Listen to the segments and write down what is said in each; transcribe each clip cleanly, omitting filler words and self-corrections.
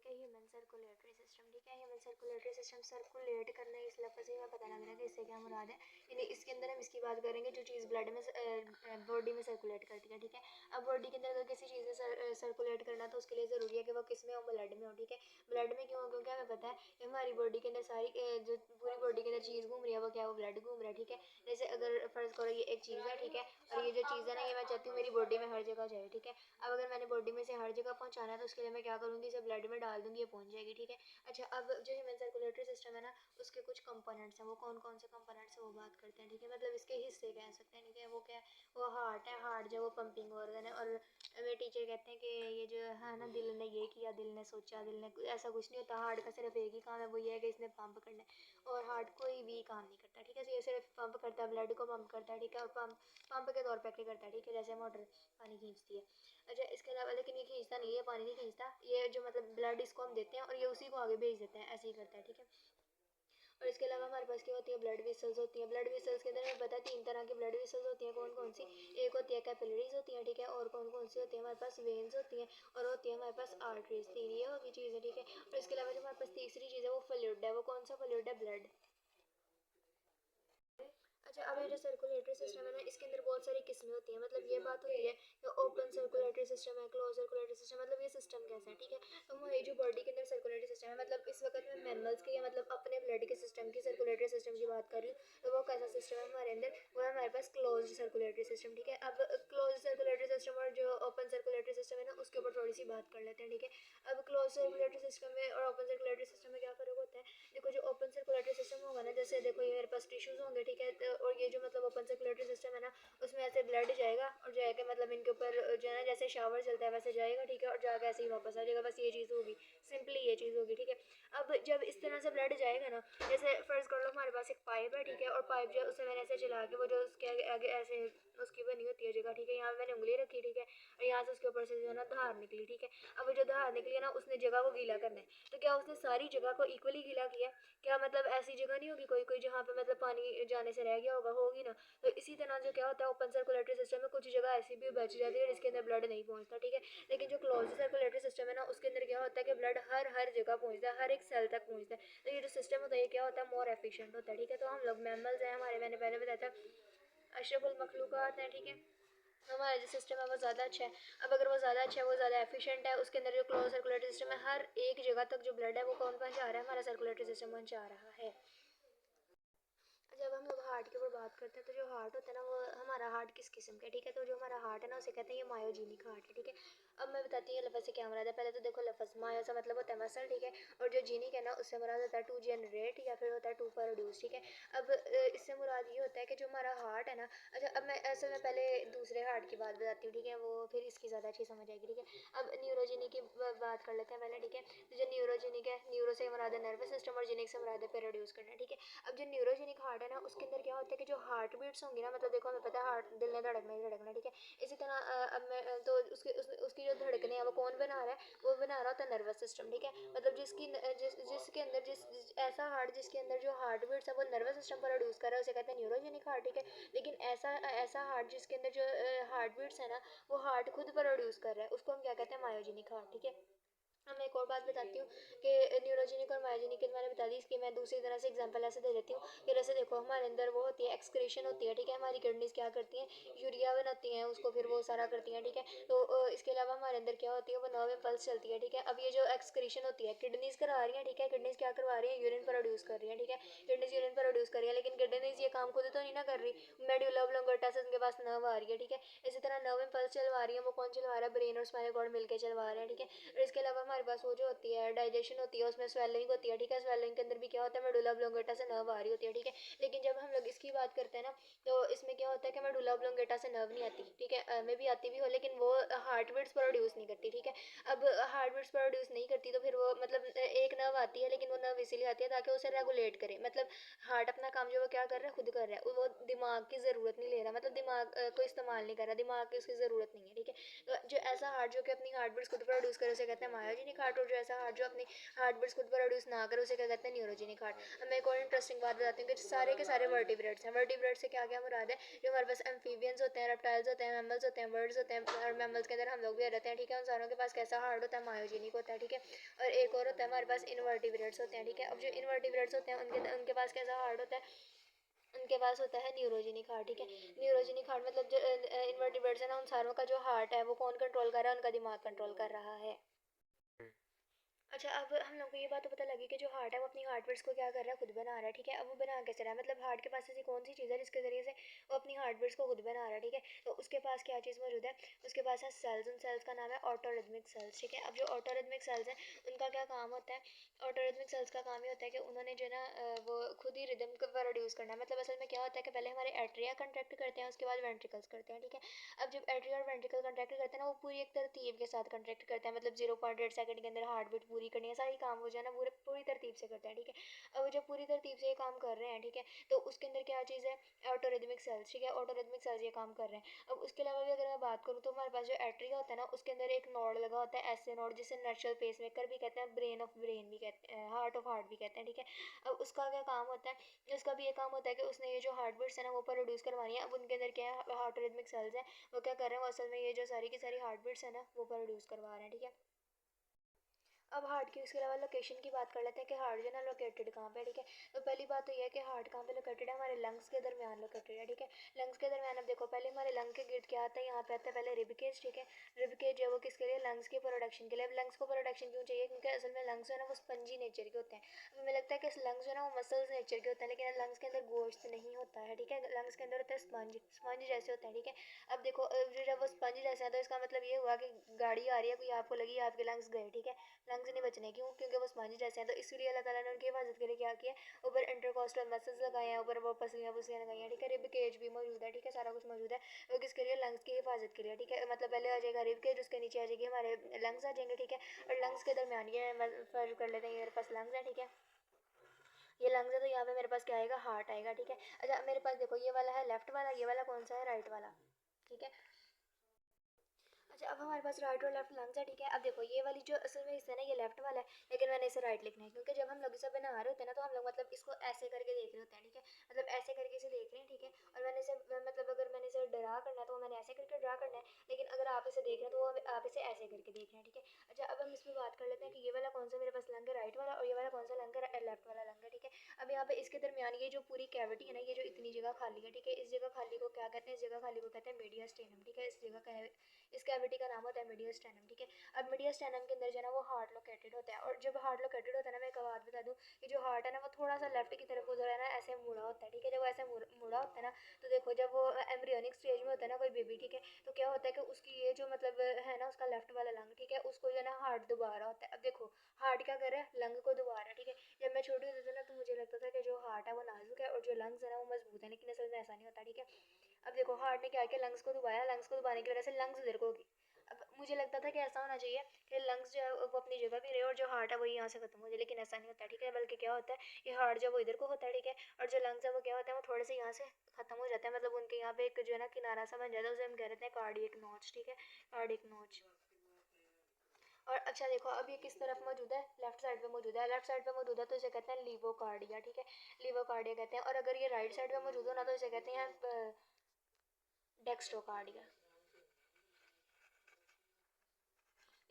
है human circulatory system. ठीक है, ह्यूमन सर्कुलेटरी सिस्टम सर्कुलेट करना इस लफ्ज़ से हमें पता लग रहा है कि इससे क्या मुराद है। यानी इसके अंदर हम इसकी बात करेंगे जो चीज़ ब्लड में बॉडी में सर्कुलेट करती है। ठीक है, अब बॉडी के अंदर अगर किसी चीज़ में सर्कुलेट करना तो उसके लिए ज़रूरी है कि वो किस में हो, ब्लड में हो। ठीक है, ब्लड में क्यों? क्योंकि हमें पता है कि हमारी बॉडी के अंदर सारी जो पूरी बॉडी के अंदर चीज़ घूम रही है वो क्या, वो ब्लड घूम रहा है। ठीक है, जैसे अगर फ़र्ज़ करो ये एक चीज़ है। ठीक है, और ये जो चीज़ है ना, ये मैं चाहती हूँ मेरी बॉडी में हर जगह जाए। ठीक है, अब अगर मैंने बॉडी में से हर जगह पहुँचाना है तो उसके लिए मैं क्या करूँगी, इसे ब्लड में डाल दूँगी, ये पहुँच जाएगी। ठीक है, अच्छा, अब जो ह्यूमन सर्कुलेटरी सिस्टम है ना, उसके कुछ कंपोनेंट्स हैं। वो कौन कौन से कंपोनेंट्स हैं वो बात करते हैं। ठीक है, मतलब इसके हिस्से कह सकते हैं। ठीक है, वो क्या है, वो हार्ट है। हार्ट जो वो पंपिंग ऑर्गन है। और मेरे टीचर कहते हैं कि ये जो है ना, दिल ने ये किया, दिल ने सोचा, दिल ने, ऐसा कुछ नहीं होता। हार्ट का सिर्फ एक ही काम है, वो ये है कि इसने पंप करना है। और हार्ट कोई भी काम नहीं करता। ठीक है, ये सिर्फ पंप करता है, ब्लड को पंप करता है। ठीक है, और पंप के तौर पर एक्ट करता है। ठीक है, जैसे मोटर पानी खींचती है। अच्छा, इसके अलावा लेकिन ये खींचता नहीं है, पानी नहीं खींचता। ये जो मतलब ब्लड इसको हम देते हैं और ये उसी को आगे भेज देते हैं, ऐसे ही करता है। ठीक है, और इसके अलावा हमारे पास क्या होती है, ब्लड वेसल्स होती हैं। ब्लड वेसल्स के अंदर हमें पता है 3 तरह की ब्लड वेसल्स होती हैं। कौन कौन सी? एक होती है कैपिलरीज होती हैं। ठीक है, और कौन कौन सी होती है? हमारे पास वेन्स होती हैं, और होती है हमारे पास आर्टरीज। 3 ये होगी चीज़ है। ठीक है, और इसके अलावा जो हमारे पास तीसरी चीज़ है वो फ्लूइड है। वो कौन सा फ्लूइड है? ब्लड। अच्छा, अब ये जो सर्कुलेटरी सिस्टम है ना, इसके अंदर बहुत सारी किस्में होती हैं। मतलब ये बात होती है कि ओपन सर्कुलेटरी सिस्टम है, क्लोज सर्कुलेटरी सिस्टम। मतलब ये सिस्टम कैसा है? ठीक है, तो हमारी जो बॉडी के अंदर सर्कुलेटरी सिस्टम है, मतलब इस वक्त मैं मैमल्स के या मतलब अपने ब्लड के सिस्टम की सर्कुलेटरी सिस्टम की बात कर रही हूँ, तो वो कैसा सिस्टम है हमारे अंदर? वो है हमारे पास क्लोज सर्कुलेटरी सिस्टम। ठीक है, अब क्लोज सर्कुलेटरी सिस्टम और जो ओपन सर्कुलेटरी सिस्टम है ना, उसके ऊपर थोड़ी सी बात कर लेते हैं। ठीक है, अब क्लोज सर्कुलेटरी सिस्टम में और ओपन सर्कुलेटरी सिस्टम में क्या फ़र्क होता है? देखो, जो ओपन सर्कुलेटरी सिस्टम होगा ना, जैसे देखो ये मेरे पास टिश्यूज होंगे। ठीक है, और ये जो मतलब ओपन सर्कुलेटरी सिस्टम है ना, उसमें ऐसे ब्लड जाएगा और जाके मतलब इनके ऊपर जो है ना, जैसे शावर चलता है वैसे जाएगा। ठीक है, और जाके ऐसे ही वापस आ जाएगा। बस ये चीज़ होगी, सिंपली ये चीज़ होगी। ठीक है, अब जब इस तरह से ब्लड जाएगा ना, जैसे फ़र्ज़ कर लो हमारे पास एक पाइप है। ठीक है, और पाइप जो है उसे मैंने ऐसे चला के, वो जो उसके आगे आगे ऐसे उसकी बनी होती है जगह। ठीक है, यहाँ मैंने उंगली रखी। ठीक है, और यहाँ से उसके ऊपर से जो है ना धार निकली। ठीक है, अब वो जो धार निकली है ना, उसने जगह को गीला करना है। तो क्या उसने सारी जगह को इक्वली गीला किया? क्या मतलब ऐसी जगह नहीं होगी कोई कोई जहाँ पे मतलब पानी जाने से रह गया होगा? होगी ना। तो इसी तरह जो क्या होता है, ओपन सर्कुलेटरी सिस्टम में कुछ जगह ऐसी भी बच जाती है जिसके अंदर ब्लड नहीं पहुँचता। ठीक है, लेकिन जो क्लोज सर्कुलेटरी सिस्टम है ना, उसके अंदर क्या होता है कि ब्लड हर हर जगह पहुँचता है, हर एक सेल तक पहुँचता है। तो ये जो सिस्टम होता है, ये क्या होता है, मोर एफिशिएंट होता है। ठीक है, तो हम लोग मैमल्स हैं, हमारे, मैंने पहले बताया था, अशरफुल मखलूक़ात हैं। ठीक है, हमारा जो सिस्टम है वो ज़्यादा अच्छा है। अब अगर वो ज़्यादा अच्छा है, वो ज़्यादा एफिशिएंट है, उसके अंदर जो क्लोज सर्कुलेटरी सिस्टम है, हर एक जगह तक जो ब्लड है वो कौन पहुँचा रहा है? हमारा सर्कुलेटरी सिस्टम पहुँचा रहा है। जब हम लोग हार्ट के ऊपर बात करते हैं, तो जो हार्ट होता है ना, वो हमारा हार्ट किस किस्म का है? ठीक है, तो जो हमारा हार्ट है ना, उसे कहते हैं ये मायोजेनिक हार्ट है। ठीक है, अब मैं बताती हूँ लफ्ज़ से क्या मुराद है। पहले तो देखो, लफ्ज़ मायो से मतलब होता है मसल। ठीक है, और जो जीनिक है ना, उससे मुराद होता है टू जनरेट, या फिर होता है टू प्रोड्यूस। ठीक है, अब इससे मुराद ये होता है कि जो हमारा हार्ट है ना, अच्छा, अब मैं असल में पहले दूसरे हार्ट की बात बताती हूँ। ठीक है, वो फिर इसकी ज़्यादा अच्छी समझ आएगी। ठीक है, अब न्यूरोजेनिक की बात कर लेते हैं पहले। ठीक है, तो जो न्यूरोजेनिक है, न्यूरो से मुराद है नर्वस सिस्टम, और जेनिक से मुराद है प्रोड्यूस करना। ठीक है, अब जो न्यूरोजेनिक हार्ट है ना, उसके अंदर क्या होता है कि जो हार्ट बीट्स होंगी ना, मतलब देखो हमें पता है हार्ट, दिल ने धड़कना ही धड़कना। ठीक है, इसी तरह अब मैं तो उसकी जो धड़कने हैं वो कौन बना रहा है? वो बना रहा होता है नर्वस सिस्टम। ठीक है, मतलब जिसके अंदर ऐसा हार्ट जिसके अंदर जो हार्ट बीट्स है वो नर्वस सिस्टम प्रोड्यूस कर रहा है, उसे कहते हैं न्यूरोजेनिक हार्ट। ठीक है, लेकिन ऐसा हार्ट जिसके अंदर जो हार्ट बीट्स है ना, वो हार्ट खुद प्रोड्यूस कर रहा है, उसको हम क्या कहते हैं? Myogenic heart. ठीक है, अब मैं एक और बात बताती हूँ कि न्यूरोजेनिक और मायोजेनिक की मैंने बता दी। इसकी मैं दूसरी तरह से एग्जांपल ऐसे दे देती हूँ कि जैसे देखो, हमारे अंदर वो होती है एक्सक्रीशन होती है। ठीक है, हमारी किडनीज क्या करती हैं? यूरिया बनाती हैं, उसको फिर वो सारा करती हैं। ठीक है, तो इसके अलावा हमारे अंदर क्या होती है? वो नर्व इम्पल्स चलती है। ठीक है, अब ये जो एक्सक्रीशन होती है किडनीज करा रही है। ठीक है, किडनीज क्या करवा रही है? यूरिन प्रोड्यूस कर रही है। ठीक है, किडनीज यूरिन प्रोड्यूस कर रही है, लेकिन किडनीज ये काम खुद तो नहीं ना कर रही, मेडुला ऑब्लोंगेटा से उनके पास नर्व आ रही है। ठीक है, इसी तरह नर्व इम्पल्स चलवा रही है, वो कौन चलवा रहा है? ब्रेन और स्पाइनल कॉर्ड मिलकर चलवा रहे हैं। ठीक है, और इसके अलावा हमारे पास वो जो होती है डाइजेशन होती है, उसमें स्वेलिंग होती है। ठीक है, स्वेलिंग के अंदर भी क्या होता है? मेडुला ऑब्लोंगेटा से नर्व आ रही होती है। ठीक है, लेकिन जब हम लोग इसकी बात करते हैं ना, तो इसमें क्या होता है कि मेडुला ऑब्लोंगेटा से नर्व नहीं आती। ठीक है, मे भी आती भी हो, लेकिन वो हार्ट बीट्स प्रोड्यूस नहीं करती। ठीक है, अब हार्ट बीट्स प्रोड्यूस नहीं करती तो फिर वो मतलब एक नर्व आती है, लेकिन वो नर्व इसीलिए आती है ताकि उसे रेगुलेट करे। मतलब हार्ट अपना काम जो वो क्या कर रहा है? खुद कर रहा है, वो दिमाग की ज़रूरत नहीं ले रहा, मतलब दिमाग को इस्तेमाल नहीं कर रहा, दिमाग की उसकी ज़रूरत नहीं है। ठीक है, तो जो ऐसा हार्ट जो कि अपनी हार्ट बीट्स खुद प्रोड्यूस करे, उसे कहते हैं मायोजेनिक हार्ट। हार्ट, और जो ऐसा हार्ट जो अपनी हार्ट बीट्स खुद प्रोड्यूस ना करे उसे क्या कहते हैं, न्यूरोजेनिक हार्ट। अब मैं एक और इंटरेस्टिंग बात बताती हूँ कि सारे के सारे वर्टिब्रेट्स हैं। वर्टिब्रेट्स से क्या क्या मुराद है, जो हमारे पास एम्फीबियंस होते हैं, रेप्टाइल्स होते हैं, मैमल्स होते हैं, बर्ड्स होते हैं, और मैमल्स के अंदर हम लोग भी रहते हैं, ठीक है। उन सारों के पास कैसा हार्ट होता है, मायोजेनिक होता है, ठीक है। और एक और होता है हमारे पास इनवर्टिब्रेट्स होते हैं, ठीक है। अब जो इनवर्टिब्रेट्स होते हैं उनके उनके पास कैसा हार्ट होता है, उनके पास होता है न्यूरोजेनिक हार्ट, ठीक है। न्यूरोजेनिक हार्ट मतलब जो इनवर्टिब्रेट्स है ना, उन सारों का जो हार्ट है वो कौन कंट्रोल कर रहा है, उनका दिमाग कंट्रोल कर रहा है। अच्छा, अब हम लोग को ये बात तो पता लगी कि जो हार्ट है वो अपनी हार्ट बीट्स को क्या कर रहा है, खुद बना रहा है, ठीक है। अब वो बना कैसे रहा है, मतलब हार्ट के पास ऐसी कौन सी चीज़ है जिसके ज़रिए से वो अपनी हार्ट बीट्स को खुद बना रहा है, ठीक है। तो उसके पास क्या चीज़ मौजूद है, उसके पास है सेल्स। उन सेल्स का नाम है ऑटोरिदमिक सेल्स, ठीक है। अब जो ऑटोरिदमिक सेल्स हैं उनका क्या काम होता है, ऑटोरिदमिक सेल्स का काम ये होता है कि उन्होंने जो है ना वो खुद ही रिदम को प्रोड्यूस करना है। मतलब असल में क्या होता है कि पहले हमारे एट्रिया कंट्रैक्ट करते हैं, उसके बाद वेंट्रिकल्स करते हैं, ठीक है। अब जब एट्रिया और वेंट्रिकल कंट्रैक्ट करते हैं ना, वो पूरी एक तरतीब के साथ कंट्रैक्ट करते हैं, मतलब 0.8 सेकंड के अंदर हार्ट बीट पूरी करनी है, सारी काम हो जाए ना पूरे पूरी तरतीब से करते हैं, ठीक है। अब जब पूरी तरतीब से ये काम कर रहे हैं, ठीक है, तो उसके अंदर क्या चीज़ है, ऑटोरिदमिक सेल्स, ठीक है। ऑटोरिदमिक सेल्स ये काम कर रहे हैं। अब उसके अलावा भी अगर मैं बात करूँ तो हमारे पास जो एट्रिया होता है ना, उसके अंदर एक नोड लगा होता है, ऐसे नोड जिसे नेचुरल पेस मेकर भी कहते हैं, ब्रेन ऑफ ब्रेन भी कहते हैं, हार्ट ऑफ हार्ट भी कहते हैं, ठीक है। अब उसका क्या काम होता है, उसका भी ये काम होता है कि उसने ये जो हार्ट बीट्स है ना वो प्रोड्यूस करवानी है। अब उनके अंदर क्या है, ऑटोरिदमिक सेल्स है, वो क्या कर रहे हैं, वो असल में ये जो सारी की सारी हार्ट बीट्स है ना वो प्रोड्यूस करवा रहे हैं, ठीक है। अब हार्ट की उसके अलावा लोकेशन की बात कर लेते हैं कि हार्ट जो है ना लोकेटेड कहाँ पे है, ठीक है। तो पहली बात तो ये है कि हार्ट कहाँ पे लोकेटेड है, हमारे लंग्स के दरमियान लोकेटेड है, ठीक है। लंग्स के दरमियान अब देखो पहले हमारे लंग के गिर्द क्या आता है, यहाँ पे आता है पहले रिबकेज, ठीक है। रिबकेज जो है वो किसके लिए, लंग्स के प्रोडक्शन के लिए। अब लंग्स को प्रोडक्शन क्यों चाहिए, क्योंकि असल में लंग्स जो है ना वो स्पंजी नेचर के होते हैं। अब हमें लगता है कि लंग्स जो है ना वो मसल्स नेचर के होते हैं, लेकिन लंग्स के अंदर गोश्त नहीं होता है, ठीक है। लंग्स के अंदर होता है स्पंज, स्पंज जैसे होते हैं, ठीक है। अब देखो जो जब वो स्पंज जैसे हैं तो इसका मतलब ये हुआ कि गाड़ी आ रही है, कोई आपको लगी, आपके लंग्स गए, ठीक है। लंग्स नहीं बचने, क्यों, क्योंकि वो स्पंज जैसे हैं। तो इसलिए अल्लाह ताला ने उनकी हिफाजत के लिए क्या किया, ऊपर इंटरकॉस्टल मसल्स लगाए हैं, ऊपर वो पसलियाँ पुसलियाँ लगाई हैं, ठीक है। रिब केज भी मौजूद है, ठीक है, सारा कुछ मौजूद है। वो किसके लिए, लंग्स की हिफाजत के लिए, ठीक है। मतलब पहले आ जाएगा रिब केज, उसके नीचे आ जाएगी हमारे लंग्स आ जाएंगे, ठीक है। और लंग्स के दरमियान ये फर्ज कर लेते हैं, ये मेरे पास लंग्स है, ठीक है। ये लंग्स है तो यहाँ पे मेरे पास क्या आएगा, हार्ट आएगा, ठीक है। अच्छा मेरे पास देखो ये वाला है लेफ्ट वाला, ये वाला कौन सा है, राइट वाला, ठीक है। अच्छा अब हमारे पास राइट और लेफ्ट लंग्स है, ठीक है। अब देखो ये वाली जो असल में हिस्सा है ना ये लेफ्ट वाला है, लेकिन मैंने इसे राइट लिखना है, क्योंकि जब हम लोग इसे बना रहे होते हैं ना तो हम लोग मतलब इसको ऐसे करके देख रहे होते हैं, ठीक है। मतलब ऐसे करके इसे देख रहे हैं, ठीक है। और मैंने इसे मतलब अगर मैंने इसे ड्रा करना है तो मैंने ऐसे करके ड्रा करना है, लेकिन अगर आप इसे देख रहे हैं तो आप इसे ऐसे करके देख रहे हैं, ठीक है। अच्छा अब हम इसमें बात कर लेते हैं कि ये वाला कौन सा मेरे पास लंग है, राइट वाला, और ये वाला कौन सा लंग है, लेफ्ट वाला लंग है, ठीक है। अब यहाँ पे इसके दरमियान ये जो पूरी कैविटी है ना, ये जो इतनी जगह खाली है, ठीक है, इस जगह खाली को क्या कहते हैं, इस जगह खाली को कहते हैं मीडियास्टेनम, ठीक है। इस जगह का इस कैविटी का नाम होता है मीडियास्टेनम, ठीक है। अब मीडियास्टेनम के अंदर जो है ना वो हार्ट लोकेटेड होता है, और जब हार्ट लोकेटेड होता है ना, मैं एक बात बता दूं कि जो हार्ट है ना वो थोड़ा सा लेफ्ट की तरफ उधर है ना ऐसे मुड़ा होता है, ठीक है। जब वो ऐसे मुड़ा होता है ना तो देखो जब वो एम्ब्रियोनिक स्टेज में होता है ना कोई बेबी, ठीक है, तो क्या होता है कि उसकी ये जो मतलब है ना उसका लेफ्ट वाला लंग, ठीक है, उसको जो है ना हार्ट दबा रहा होता है। अब देखो हार्ट क्या कर रहा है, लंग को दबा रहा है, ठीक है। जब मैं छोटी होती थी ना तो मुझे लगता था कि जो हार्ट है वो नाजुक है और जो लंग्स है ना वो मजबूत है, लेकिन असल में ऐसा नहीं होता, ठीक है। अब देखो हार्ट ने क्या किया, लंग्स को दबाया, लंग्स को दबाने की वजह से लंग्स इधर को होगी। अब मुझे लगता था कि ऐसा होना चाहिए कि लंग्स जो है वो अपनी जगह भी रहे और जो हार्ट है वो यहाँ से खत्म हो जाए, लेकिन ऐसा नहीं होता, ठीक है। बल्कि क्या होता है, ये हार्ट जो वो इधर को होता है, ठीक है, और जो लंग्स है वो क्या होता है वो थोड़े से यहाँ से खत्म हो जाते हैं, मतलब उनके यहाँ पे एक जो है ना किनारा सा बन जाता है, उसे हम कह रहे हैं कार्डियक नॉच, ठीक है, कार्डियक नॉच। और अच्छा देखो अब ये किस तरफ मौजूद है, लेफ्ट साइड पे मौजूद है, लेफ्ट साइड पे मौजूद है तो इसे कहते हैं लीवोकार्डिया, ठीक है, लीवोकार्डिया कहते हैं। और अगर ये राइट साइड पे मौजूद हो ना तो इसे कहते हैं डेक्स्ट्रोकार्डिया,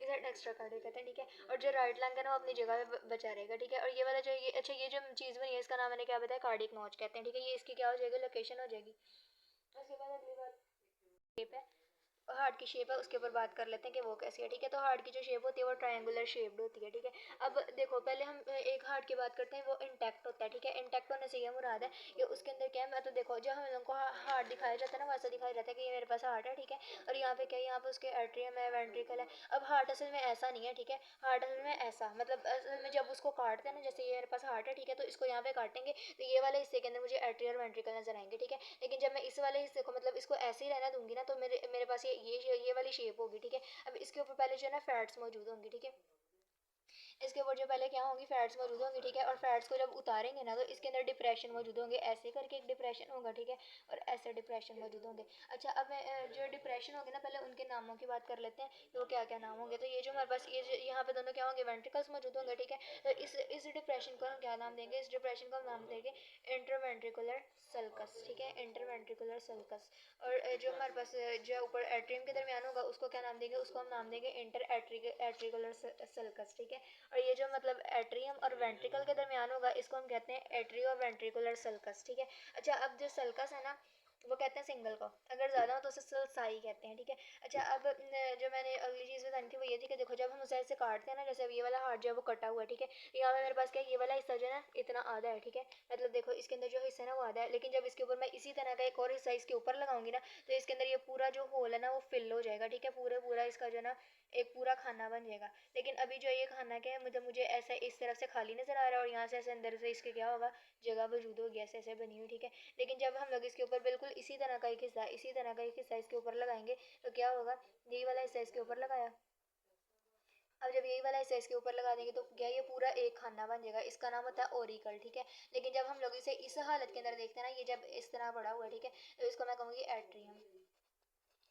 इसे डेक्स्ट्रोकार्डिया कहते हैं, ठीक है। और जो राइट लंग है ना वो अपनी जगह पे बचा रहेगा, ठीक है। और ये वाला जो ये अच्छा ये जो चीज़ बनी है इसका नाम मैंने क्या बताया, कार्डियक नॉच कहते हैं, ठीक है। ये इसकी क्या हो जाएगी, लोकेशन हो जाएगी। उसके बाद अगली बात शेप है, हार्ट की शेप है उसके ऊपर बात कर लेते हैं कि वो कैसी है, ठीक है। तो हार्ट की जो शेप होती है वो ट्रायंगुलर शेप्ड होती है, ठीक है। अब देखो पहले हम एक हार्ट की बात करते हैं, वो इंटैक्ट होता है, ठीक है। इंटैक्ट होने से ये मुराद है कि उसके अंदर क्या है, मैं तो देखो जब हम लोगों को हार्ट दिखाया जाता है ना वैसा दिखाया जाता है कि ये मेरे पास हार्ट है, ठीक है। और यहाँ पे क्या है, यहाँ पे उसके एट्रियम है, वेंट्रिकल है। अब हार्ट असल में ऐसा नहीं है, ठीक है। हार्ट असल में ऐसा मतलब असल में जब उसको काटते हैं ना, जैसे ये मेरे पास हार्ट है, ठीक है, तो इसको यहाँ पे काटेंगे तो ये वाले हिस्से के अंदर मुझे एट्रियल और वेंट्रिकल नजर आएंगे, ठीक है। लेकिन जब मैं इस वाले हिस्से को मतलब इसको ऐसे ही रहना दूंगी ना तो मेरे मेरे पास ये वाली शेप होगी, ठीक है। अब इसके ऊपर पहले जो है ना फैट्स मौजूद होंगी, ठीक है। इसके ऊपर जो पहले क्या होंगी, फैट्स मौजूद होंगी, ठीक है। और फैट्स को जब उतारेंगे ना तो इसके अंदर डिप्रेशन मौजूद होंगे, ऐसे करके एक डिप्रेशन होगा, ठीक है, और ऐसे डिप्रेशन मौजूद होंगे। अच्छा, अब जो डिप्रेशन होंगे ना, पहले उनके नामों की बात कर लेते हैं, तो क्या क्या नाम होंगे। तो ये जो हमारे पास यहाँ पे दोनों क्या होंगे, वेंट्रिकल्स मौजूद होंगे, ठीक है। तो इस डिप्रेशन को हम क्या नाम देंगे, इस डिप्रेशन को हम नाम देंगे इंटरवेंट्रिकुलर सल्कस, ठीक है, इंटरवेंट्रिकुलर सल्कस। और जो हमारे पास जो ऊपर एट्रियम के दरमियान होगा उसको क्या नाम देंगे, उसको हम नाम देंगे इंटर एट्रिकुलर सल्कस, ठीक है। और ये जो मतलब एट्रियम और वेंट्रिकल के दरमियान होगा इसको हम कहते हैं एट्रियो वेंट्रिकुलर सल्कस, ठीक है। अच्छा, अब जो सल्कस है ना वो कहते हैं सिंगल को, अगर ज़्यादा हो तो उसे सल्साई कहते हैं, ठीक है। अच्छा, अब जो मैंने अगली चीज़ बतानी थी वो ये थी कि देखो जब हम उसे ऐसे काटते हैं ना, जैसे अब ये वाला हार्ट जो है वो कटा हुआ है, ठीक है। यहाँ पे मेरे पास क्या है, ये वाला हिस्सा जो है ना इतना आधा है, ठीक है। मतलब देखो इसके अंदर जो हिस्सा है ना वो आधा है, लेकिन जब इसके ऊपर मैं इसी तरह का एक और हिस्सा इसके ऊपर लगाऊंगी ना तो इसके अंदर ये पूरा जो होल है ना वो फिल हो जाएगा, ठीक है। पूरा इसका जो ना एक पूरा खाना बन जाएगा। लेकिन अभी जो ये खाना क्या है, मुझे ऐसा इस तरफ से खाली नजर आ रहा है और यहाँ से ऐसे अंदर से इसके क्या होगा, जगह वजूद होगी, ऐसे ऐसे बनी हुई, ठीक है। लेकिन जब हम लोग इसके ऊपर बिल्कुल इसी तरह का एक हिस्सा इसके ऊपर लगाएंगे तो क्या होगा, यही वाला हिस्सा इसके ऊपर लगाया, अब जब यही वाला हिस्सा इसके ऊपर लगा देंगे तो क्या ये पूरा एक खाना बन जाएगा, इसका नाम होता है ओरिकल, ठीक है। लेकिन जब हम लोग इसे इस हालत के अंदर देखते हैं ना, ये जब इस तरह बड़ा हुआ है, ठीक है, तो इसको मैं कहूँगी एट्रियम।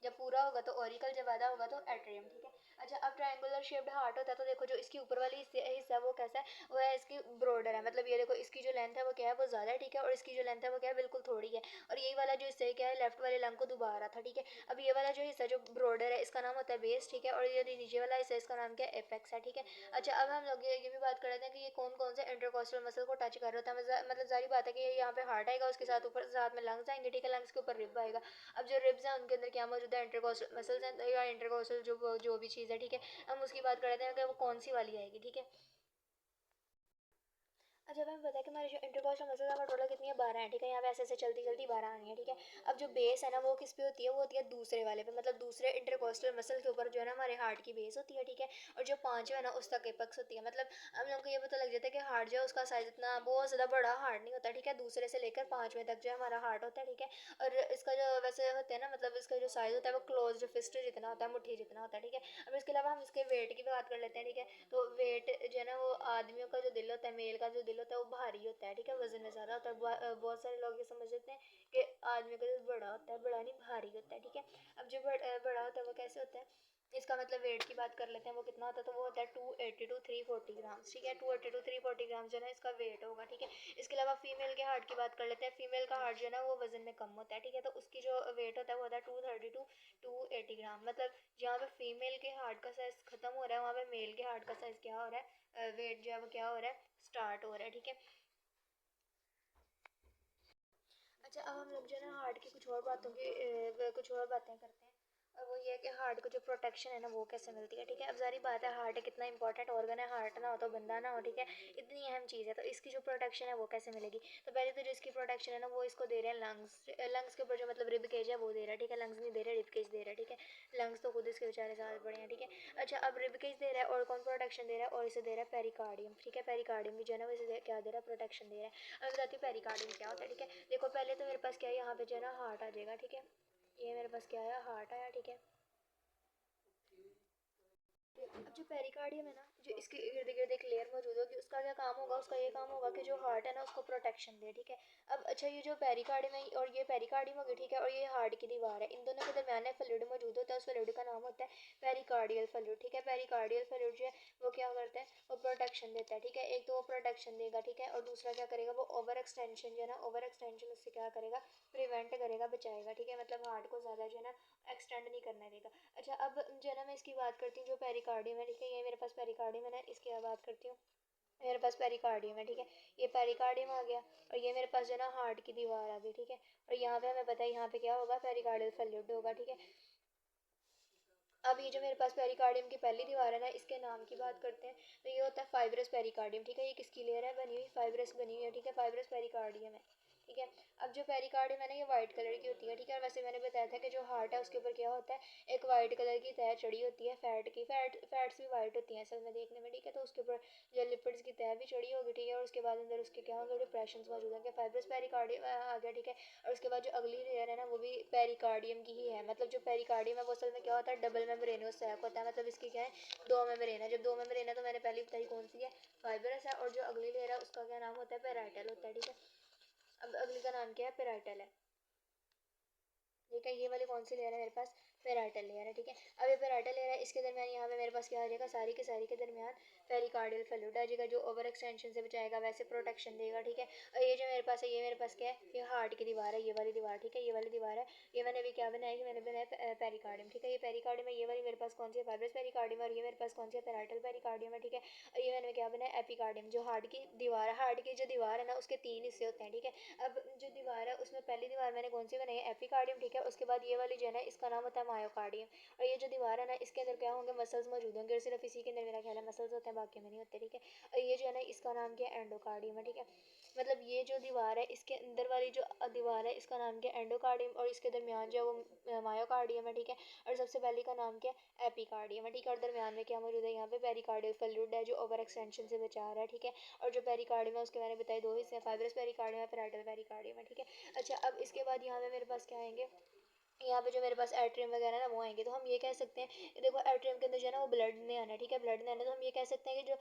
जब पूरा होगा तो ऑरिकल, जब आधा होगा तो एट्रियम, ठीक है। अच्छा, अब ट्रायंगुलर शेप्ड हार्ट होता है तो देखो जो इसकी ऊपर वाली हिस्सा वो कैसा है, वो है इसकी ब्रॉडर है, मतलब ये देखो इसकी जो लेंथ है वो क्या है, वो ज़्यादा है, ठीक है। और इसकी जो लेंथ है वो क्या है, बिल्कुल थोड़ी है। और यही वाला जो हिस्सा है क्या है, लेफ्ट वाले लंग को दुबा रहा था, ठीक है। अब ये वाला जो हिस्सा जो ब्रॉडर है इसका नाम होता है बेस, ठीक है। और ये नीचे वाला हिस्सा इसका नाम क्या है, एपेक्स है, ठीक है। अच्छा, अब हम लोग ये भी बात कर रहे थे कि ये कौन कौन से इंटरकॉस्टल मसल को टच कर रहा होता है, मतलब जारी बात है कि यहाँ पे हार्ट आएगा, उसके साथ ऊपर साथ में लंग्स आएंगे, ठीक है, लंग्स के ऊपर रिब आएगा। अब जो रिब्स हैं उनके अंदर क्या मौजूद है, इंटरकॉस्टल मसल्स हैं या इंटरकॉस्टल जो भी चीज़ है, ठीक है। हम उसकी बात कर रहे हैं कि वो कौन सी वाली आएगी, ठीक है। अच्छा, हमें पता है कि हमारे जो इंटरकॉस्टल मसल्स हमारे टोटल कितनी है, 12 है, ठीक है। यहाँ पे ऐसे ऐसे चलती चलती 12 आनी है, ठीक है। अब जो बेस है ना वो किस पे होती है, वो होती है दूसरे वाले पे, मतलब दूसरे इंटरकॉस्टल मसल के ऊपर जो है ना हमारे हार्ट की बेस होती है, ठीक है। और जो पाँचवा है ना उस तक एपेक्स होती है, मतलब हम लोग को ये पता लग जाता है कि हार्ट जो है उसका साइज इतना बहुत ज़्यादा बड़ा हार्ट नहीं होता, ठीक है। दूसरे से लेकर पाँचवें तक जो है हमारा हार्ट होता है, ठीक है। और इसका जो वैसे होता है ना, मतलब इसका जो साइज होता है वो क्लोज फिस्ट जितना होता है, मुट्ठी जितना होता है, ठीक है। अब इसके अलावा हम इसके वेट की बात कर लेते हैं, ठीक है। तो वेट जो है ना वो आदमियों का जो दिल होता है, मेल का जो दिल होता है वो भारी होता है, ठीक है, वजन में ज़्यादा होता है। बहुत सारे लोग ये समझ लेते हैं कि आदमी का दिल बड़ा होता है, बड़ा नहीं भारी होता है, ठीक है। अब जो बड़ा होता है वो कैसे होता है, इसका मतलब वेट की बात कर लेते हैं, वो कितना होता है, तो वो होता है 280 टू 340 ग्राम्स, ठीक है। 280 टू 340 ग्राम्स जो है ना इसका वेट होगा, ठीक है। इसके अलावा फीमेल के हार्ट की बात कर लेते हैं, फीमेल का हार्ट जो है ना वो वजन में कम होता है, ठीक है। तो उसकी जो वेट होता है वो होता है 230 टू 280 ग्राम, मतलब जहाँ पे फीमेल के हार्ट का साइज खत्म हो रहा है वहाँ पे मेल के हार्ट का साइज क्या हो रहा है, वेट जो है वो क्या हो रहा है, स्टार्ट हो रहा है, ठीक है। अच्छा, अब हम लोग जो है ना हार्ट की कुछ और बातें करते हैं। और वो ये है कि हार्ट को जो प्रोटेक्शन है ना वो कैसे मिलती है, ठीक है। अब सारी बात है, हार्ट कितना इंपॉर्टेंट ऑर्गन है, हार्ट ना हो तो बंदा ना हो, ठीक है। इतनी अहम चीज़ है, तो इसकी जो प्रोटेक्शन है वो कैसे मिलेगी। तो पहले तो जो इसकी प्रोटेक्शन है ना वो इसको दे रहे हैं लंग्स, लंग्स के ऊपर जो मतलब रिब केज है वो दे रहा है, ठीक है। लंग्स नहीं दे रहे, रिब केज दे रहा है, ठीक है। लंग्स तो खुद इसके बेचारे साथ बड़े हैं, ठीक है। अच्छा, अब रिब केज दे रहा है और कौन प्रोटेक्शन दे रहा है, और इसे दे रहा है पेरिकार्डियम, ठीक है। पेरिकार्डियम भी जो है ना वो इसे क्या दे रहा है, प्रोटेक्शन दे रहा है। अब बताती हूँ पेरिकार्डियम क्या होता है, ठीक है। देखो पहले तो मेरे पास क्या है, यहाँ पे जो है ना हार्ट आ जाएगा, ठीक है। ये मेरे पास क्या आया, हार्ट आया, ठीक है। अब जो पेरिकार्डियम है ना, जो इसके इर्द गिर्द एक लेयर मौजूद होगी, उसका क्या काम होगा, उसका ये काम होगा कि जो हार्ट है ना उसको प्रोटेक्शन दे, ठीक है। अब अच्छा, ये जो पेरिकार्डियम है और ये पेरिकार्डियम होगी, ठीक है, और ये हार्ट की दीवार है, इन दोनों के दरमियान एक फ्लूइड मौजूद होता है, उस फ्लूइड का नाम होता है पेरिकार्डियल फ्लूइड, ठीक है। पेरिकार्डियल फ्लूइड जो है वो क्या करता है, वो प्रोटेक्शन देता है, ठीक है। एक तो वो प्रोटेक्शन देगा, ठीक है, और दूसरा क्या करेगा, वो ओवर एक्सटेंशन जो है ना, ओवर एक्सटेंशन उससे क्या करेगा, प्रिवेंट करेगा, बचाएगा, ठीक है। मतलब हार्ट को ज़्यादा जो है ना एक्सटेंड नहीं करने देगा। अच्छा, अब जो है ना मैं इसकी बात करती हूँ, जो पेरिकार्डियम है, ठीक है, ये मेरे पास पेरिकार्डियम है ना, इसकी बात करती हूँ। मेरे पास पेरिकार्डियम है, ठीक है। ये पेरिकार्डियम आ गया और ये मेरे पास जो है ना हार्ट की दीवार आ गई, ठीक है। और यहाँ पे हमें पता है यहाँ पे क्या होगा, पेरिकार्डियल फ्लूइड होगा, ठीक है। अब ये जो मेरे पास पेरिकार्डियम की पहली दीवार है ना, इसके नाम की बात करते हैं। तो ये होता है फाइब्रस पेरिकार्डियम, ठीक है। ये किसकी लेयर है बनी हुई, फाइब्रस बनी हुई है, ठीक है, फाइब्रस पेरिकार्डियम है, ठीक है। अब जो पेरिकार्डियम है ना ये वाइट कलर की होती है, ठीक है। और वैसे मैंने बताया था कि जो हार्ट है उसके ऊपर क्या होता है, एक वाइट कलर की तह चढ़ी होती है फैट की, फैट्स भी वाइट होती हैं असल में देखने में, ठीक है। तो उसके ऊपर जो लिपिड्स की तह भी चढ़ी होगी, ठीक है। और उसके बाद अंदर उसके क्या होंगे, डिप्रेशन मौजूद होंगे, फाइब्रस पेरिकार्डियम आ गया, ठीक है। और उसके बाद जो अगली लेयर है ना वो भी पेरिकार्डियम की ही है, मतलब जो पेरिकार्डियम है वो असल में क्या होता है, डबल मेम्ब्रेनोस सैक होता है, मतलब इसकी क्या है, दो मेम्ब्रेन है। जब दो मेम्ब्रेन है तो मैंने पहले बताई कौन कौन सी है, फाइब्रस है, और जो अगली लेयर है उसका क्या नाम होता है, पेराइटल होता है। ठीक है, अब अगली का नाम क्या है, पेराइटल है। ठीक है, ये वाली कौन सी लेयर है मेरे पास, पेराइटल लेयर है। ठीक है, अब ये पेराइटल लेयर है, इसके दरमियान यहाँ पे मेरे पास क्या आ जाएगा, सारी की सारी के दरमियान पेरिकार्डियल फ्लूइड आ जाएगा, जो ओवर एक्सटेंशन से बचाएगा, वैसे प्रोटेक्शन देगा। ठीक है, और ये जो मेरे पास है, ये मेरे पास क्या है, ये हार्ट की दीवार है, ये वाली दीवार। ठीक है, ये वाली दीवार है, ये मैंने अभी क्या बनाया, मैंने बनाया पेरिकार्डियम। ठीक है, ये पेरिकार्डियम है, ये वाली मेरे पास कौन सी है, फाइब्रस पेरिकार्डियम, और ये मेरे पास कौन सी है, पेराइटल पेरिकार्डियम है। ठीक है, और ये मैंने क्या बनाया, एपिकार्डियम, जो हार्ट की दीवार है। हार्ट की जो दीवार है ना, उसके 3 हिस्से होते हैं। ठीक है, अब जो दीवार है उसमें पहली दीवार मैंने कौन सी बनाई है, एपिकार्डियम। ठीक है, उसके बाद ये वाली जो है ना, इसका नाम होता है मायोकार्डियम, और ये जो दीवार है ना, इसके अंदर क्या होंगे, मसल्स मौजूद होंगे, और सिर्फ इसी के अंदर मेरा ख्याल है मसल्स होते हैं, बाकी में नहीं होते। ठीक है, और ये जो है ना, इसका नाम क्या है, एंडोकार्डियम है। ठीक है, मतलब ये जो दीवार है, इसके अंदर वाली जो दीवार है, इसका नाम क्या है, एंडोकार्डियम, और इसके दरमियान जो है वो मायोकार्डियम है। ठीक है, और सबसे पहले का नाम क्या है, एपिकार्डियम है। ठीक है, और दरमियान में क्या मौजूद है, यहाँ पे पेरिकार्डियल फ्लूइड है, जो ओवर एक्सटेंशन से बचा रहा है। ठीक है, और जो पेरिकार्डियम है उसके मैंने बताए 2 हिस्से हैं, फाइब्रस पेरिकार्डियम है, पेराइटल पेरिकार्डियम है। ठीक है, अच्छा, अब इसके बाद यहाँ पे मेरे पास क्या आएंगे, यहाँ पे जो मेरे पास एट्रियम वगैरह ना वो आएंगे, तो हम ये कह सकते हैं, देखो एट्रियम के अंदर जो है ना वो ब्लड नहीं आना है। ठीक है, ब्लड नहीं आना, तो हम ये कह सकते हैं कि जो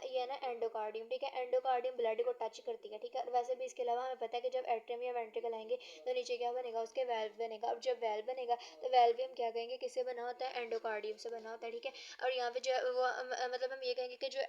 ये है ना एंडोकार्डियम। ठीक है, एंडोकार्डियम ब्लड को टच करती है। ठीक है, और वैसे भी इसके अलावा हमें पता है कि जब एट्रियम या वेंट्रिकल आएंगे तो नीचे क्या बनेगा, उसके वेल्व बनेगा। अब जब वेल्व बनेगा तो वेल्व भी हम क्या कहेंगे, किससे बना होता है, एंडोकार्डियम से बना होता है। ठीक है, और यहाँ पे जो वो मतलब हम ये कहेंगे कि जो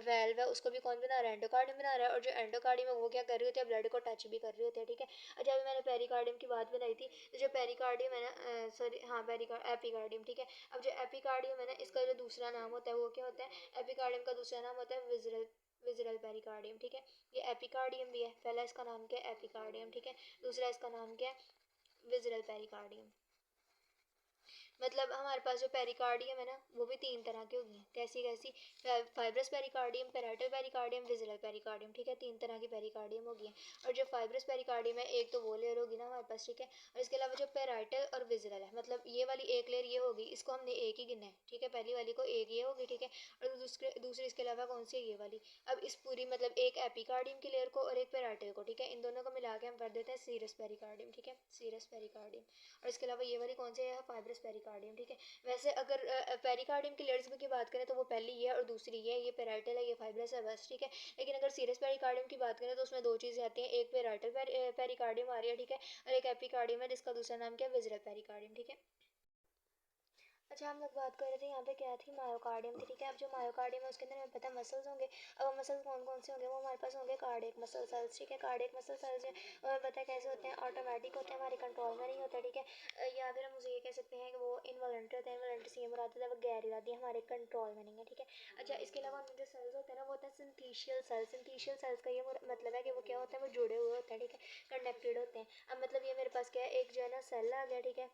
वेल्व है उसको भी कौन बना रहा है, एंडोकार्डियम बना रहा है, और जो एंडोकार्डियम है वो क्या कर रही होती है, ब्लड को टच भी कर रही होती है। ठीक है, अच्छा, अभी मैंने पेरिकार्डियम की बात बनाई थी, तो जो पेरिकार्डियम है ना, सॉरी हाँ, एपिकार्डियम। ठीक है, अब जो एपिकार्डियम है ना, इसका जो दूसरा नाम होता है वो क्या होता है, एपिकार्डियम का दूसरा नाम होता है विजरल विजरल पेरिकार्डियम। ठीक है, ये एपिकार्डियम भी है, पहला इसका नाम क्या है, एपिकार्डियम। ठीक है, दूसरा इसका नाम क्या है, विजरल पेरिकार्डियम। मतलब हमारे पास जो पेरिकार्डियम है ना, वो भी 3 तरह की होगी, कैसी कैसी, fibrous pericardium, parietal pericardium, visceral pericardium. ठीक है, 3 तरह की पेरिकार्डियम होगी, और जो फाइब्रस पेरिकार्डियम है, एक तो वो लेयर होगी ना हमारे पास। ठीक है, और इसके अलावा जो पेराइटल और विजिरल है, मतलब ये वाली एक लेयर ये होगी, इसको हमने एक ही गिना है। ठीक है, पहली वाली को एक ये होगी। ठीक है, और दूसरी इसके अलावा कौन सी है, ये वाली। अब इस पूरी मतलब एक एपिकार्डियम की लेयर को और एक पेराइटल को, ठीक है, इन दोनों को मिला के हम कर देते हैं सीरस पेरिकार्डियम। ठीक है, सीरस पेरिकार्डियम, और इसके अलावा ये वाली कौन सी है, फाइब्रस पेरिकार्डियम। ठीक है, वैसे अगर पेरिकार्डियम की लेयर्स की बात करें तो वो पहली ये है और दूसरी ये पेराइटल है, ये फाइब्रस है, बस। ठीक है, लेकिन अगर सीरस पेरिकार्डियम की बात करें तो उसमें 2 चीज़ें आती हैं, एक पेराइटल पेरिकार्डियम आ रही है। ठीक है, और एक एपिकार्डियम है जिसका दूसरा नाम क्या है, विजरल पेरिकार्डियम। ठीक है, अच्छा, हम लोग बात कर रहे थे यहाँ पे क्या थी, मायोकार्डियम थी। ठीक है, अब जो मायोकार्डियम है उसके अंदर हमें पता है मसल्स होंगे। अब मसल्स कौन कौन से होंगे, वो हमारे पास होंगे कार्डियक मसल सेल्स। ठीक है, कार्डियक मसल सेल्स जो हमें पता है कैसे होते हैं, ऑटोमेटिक होते हैं, हमारे कंट्रोल में नहीं होते। ठीक है, या फिर हम उसे ये कह सकते हैं कि वो इनवॉलंटरी होते हैं। इनवॉलंटरी से ये मुराद होता है वो गैर इरादी हमारे कंट्रोल में नहीं है। ठीक है, अच्छा, इसके अलावा उनमें जो सेल्स होते हैं ना वो होता है सिंथीशियल सेल्स। सिंथीशियल सेल्स का ये मतलब है कि वो क्या होता है, वो जुड़े हुए होते हैं। ठीक है, कनेक्टेड होते हैं। अब मतलब ये मेरे पास क्या है, एक जो है ना सेल आ गया। ठीक है,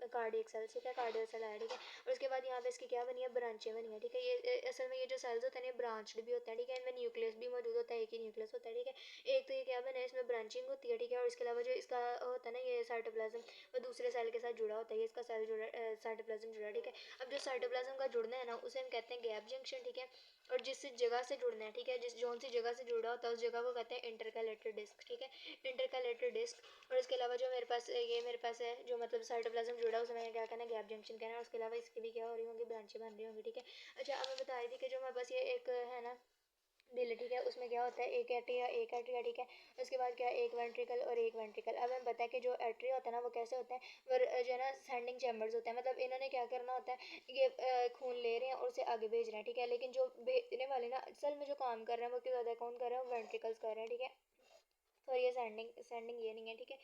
कार्डियक सेल। ठीक है, कार्डियल सेल आया। ठीक है, और उसके बाद यहाँ पे इसकी क्या बनी है, ब्रांचें बनी है। ठीक है, ये असल में ये जो सेल्स होते हैं ये ब्रांच्ड भी होते हैं। ठीक है, इनमें न्यूक्लियस भी मौजूद होता है, एक ही न्यूक्लियस होता है। ठीक है, एक तो ये क्या बना है, इसमें ब्रांचिंग होती है। ठीक है, और इसके अलावा जो इसका होता है ना, ये साइटोप्लाज्म, वो दूसरे सेल के साथ जुड़ा होता है, ये इसका सेल जुड़ा, साइटोप्लाज्म जुड़ा। ठीक है, अब जो साइटोप्लाज्म का जुड़ना है ना उसे हम कहते हैं गैप जंक्शन। ठीक है, और जिस जगह से जुड़ना है, ठीक है, जिस जौन सी जगह से जुड़ा होता है उस जगह को कहते हैं इंटरकैलेटर डिस्क। ठीक है, इंटरकैलेटर डिस्क, और इसके अलावा जो मेरे पास है जो मतलब साइटोप्लाज्म जुड़ा है उसे मैंने क्या कहना है, गैप जंक्शन कहना है, और उसके अलावा इसकी भी क्या हो रही होंगी, ब्रांचें बन रही होंगी। ठीक है, अच्छा, अब मैं बता रही थी कि जो हमारे पास ये एक है ना दिल। ठीक है, उसमें क्या होता है, एक एट्रिया। ठीक है, उसके बाद क्या है, एक वेंट्रिकल और एक वेंट्रिकल। अब हमें पता है कि जो एट्रिया होता है ना वो कैसे होता है, वो जो है ना सेंडिंग चैम्बर्स होते हैं, मतलब इन्होंने क्या करना होता है, ये खून ले रहे हैं और उसे आगे भेज रहे हैं। ठीक है, लेकिन जो भेजने वाले ना असल में जो काम कर रहे हैं वो क्यों ज़्यादा कौन कर रहे हैं, वेंट्रिकल्स कर रहे हैं। ठीक है, और ये सेंडिंग सेंडिंग ये नहीं है। ठीक है,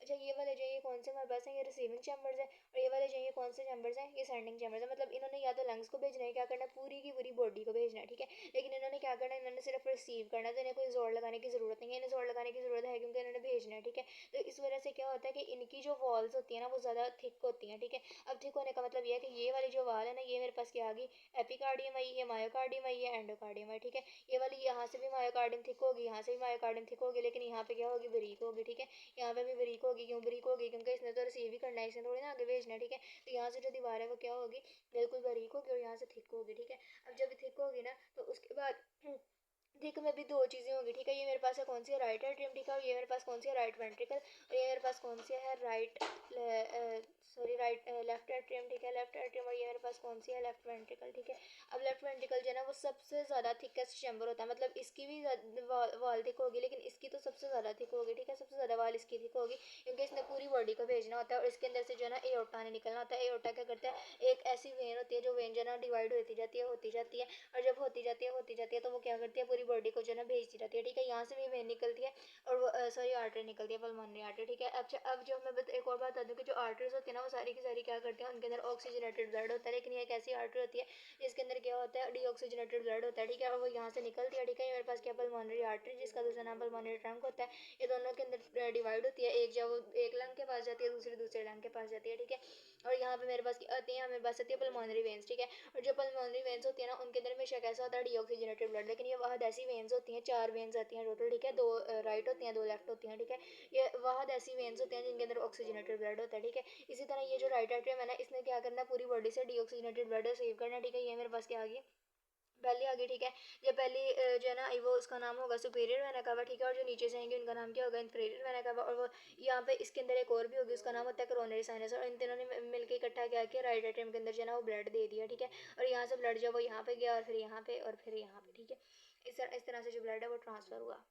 अच्छा, ये वाले जो ये कौन से हमारे पास हैं, ये रिसीविंग चैम्बर्स है, और ये वाले जो ये कौन से चैम्बर्स हैं, ये सेंडिंग चैम्बर्स है। मतलब इन्होंने या तो लंग्स को भेजना है, क्या करना है, पूरी की पूरी बॉडी को भेजना है। ठीक है, लेकिन इन्होंने क्या करना है, इन्होंने सिर्फ रिसीव करना है, तो इन्हें कोई जोर लगाने की ज़रूरत नहीं है, इन्हें जोर लगाने की ज़रूरत है क्योंकि इन्होंने भेजना है। ठीक है, तो इस वजह से क्या होता है कि इनकी जो वॉल्स होती है ना वो ज़्यादा थिक होती हैं। ठीक है, अब थिक होने का मतलब ये है कि ये वाली जो वाल है ना, ये मेरे पास क्या आ गई, एपिकार्डियम आई, ये मायोकार्डियम आई, ये एंडोकार्डियम है। ठीक है, ये वाली यहाँ से भी मायोकार्डियम थिक होगी, यहाँ से भी मायोकार्डियम थिक होगी, लेकिन यहाँ पे क्या होगी, बरीक होगी। ठीक है, यहाँ पे भी बरीक होगी, क्यों बरीक होगी, क्योंकि इसने तो रिसीव ही करना है, इसने थोड़ी ना आगे भेजना है। ठीक है, तो यहाँ से जो दीवार है वो क्या होगी, बिल्कुल बरीक होगी, और यहाँ से थिक होगी। ठीक है, अब जब थिक होगी ना तो उसके बाद थिक एक में भी दो चीज़ें होंगी, ठीक है। ये मेरे पास है कौन सी है, राइट एट्रियम, ठीक है। और ये मेरे पास कौन सी है, राइट वेंट्रिकल। और ये मेरे पास कौन सी है, राइट लेफ्ट एट्रियम, ठीक है, लेफ्ट एट्रियम। और ये मेरे पास कौन सी है, लेफ्ट वेंट्रिकल, ठीक है। अब लेफ्ट वेंट्रिकल जो है ना वो सबसे ज़्यादा थिकेस्ट चैम्बर होता है, मतलब इसकी भी वाल थिक होगी, लेकिन इसकी तो सबसे ज़्यादा थिक होगी, ठीक है। सबसे ज़्यादा वाल इसकी थिक होगी, क्योंकि इसने पूरी बॉडी को भेजना होता है। और इसके अंदर से जो है ना एओर्टा ने निकलना होता है। एओर्टा क्या करता है, एक ऐसी वेन होती है जो वेन जो है ना डिवाइड होती जाती है, होती जाती है। और जब होती जाती है तो वो क्या करती है, पूरी बॉडी को जो है ना भेजती जाती है, ठीक है। यहाँ से भी वेन निकलती है और वो सॉरी आर्टरी निकलती है, पल्मोनरी आर्टरी, ठीक है। अब जो मैं एक और बात बता दूँ कि जो आर्टरीज होती है ना वो सारी की सारी क्या करती हैं, उनके अंदर ऑक्सीजनेटेड ब्लड होता है। लेकिन ये एक ऐसी आर्टरी होती है जिसके अंदर क्या होता है, डीऑक्सीजनेटेड ब्लड होता है, ठीक है। और वो यहाँ से निकलती है, ठीक है। ये मेरे पास क्या, पल्मोनरी आर्टरी, जिसका दूसरा नाम पल्मोनरी ट्रंक होता है। ये दोनों के अंदर डिवाइड होती है, एक जब एक लंग के पास जाती है, दूसरी दूसरे लंग के पास जाती है, ठीक है। और यहाँ पे मेरे पास क्या आती है, यहाँ मेरे पास आती है पल्मोनरी वेन्स, ठीक है। और जो पल्मोनरी वेन्स होती है ना उनके अंदर हमेशा कैसा होता है, डीऑक्सीजनेटेड ब्लड। लेकिन ये वाहद ऐसी वेन्स होती हैं, 4 वेन्स आती हैं टोटल, ठीक है। 2 राइट होती हैं, 2 लेफ्ट होती हैं, ठीक है। ये वाहद ऐसी वेन्स होती हैं जिनके अंदर ऑक्सीजनेटेड ब्लड होता है, ठीक है। इसी तरह ये जो राइट एट्रियम है ना, इसने क्या करना है, पूरी बॉडी से डीऑक्सीजनेटेड ब्लड सेव करना है, ठीक है। ये मेरे पास क्या आ गई, पहले आ गई, ठीक है। ये पहली जो है ना वो उसका नाम होगा सुपीरियर वेना कावा, ठीक है। और जो नीचे से आएंगे उनका नाम क्या होगा, इंफीरियर वेना कावा। और वो यहाँ पे इसके अंदर एक और भी होगी, उसका नाम होता है कोरोनरी साइनस। और इन तीनों ने मिलकर इकट्ठा क्या किया, राइट एट्रियम के अंदर जो है ना वो ब्लड दे दिया, ठीक है। और यहाँ से ब्लड जो वो यहाँ पे गया और फिर यहाँ पे और फिर यहाँ पे, ठीक है। इस तरह से जो ब्लड है वो ट्रांसफर हुआ।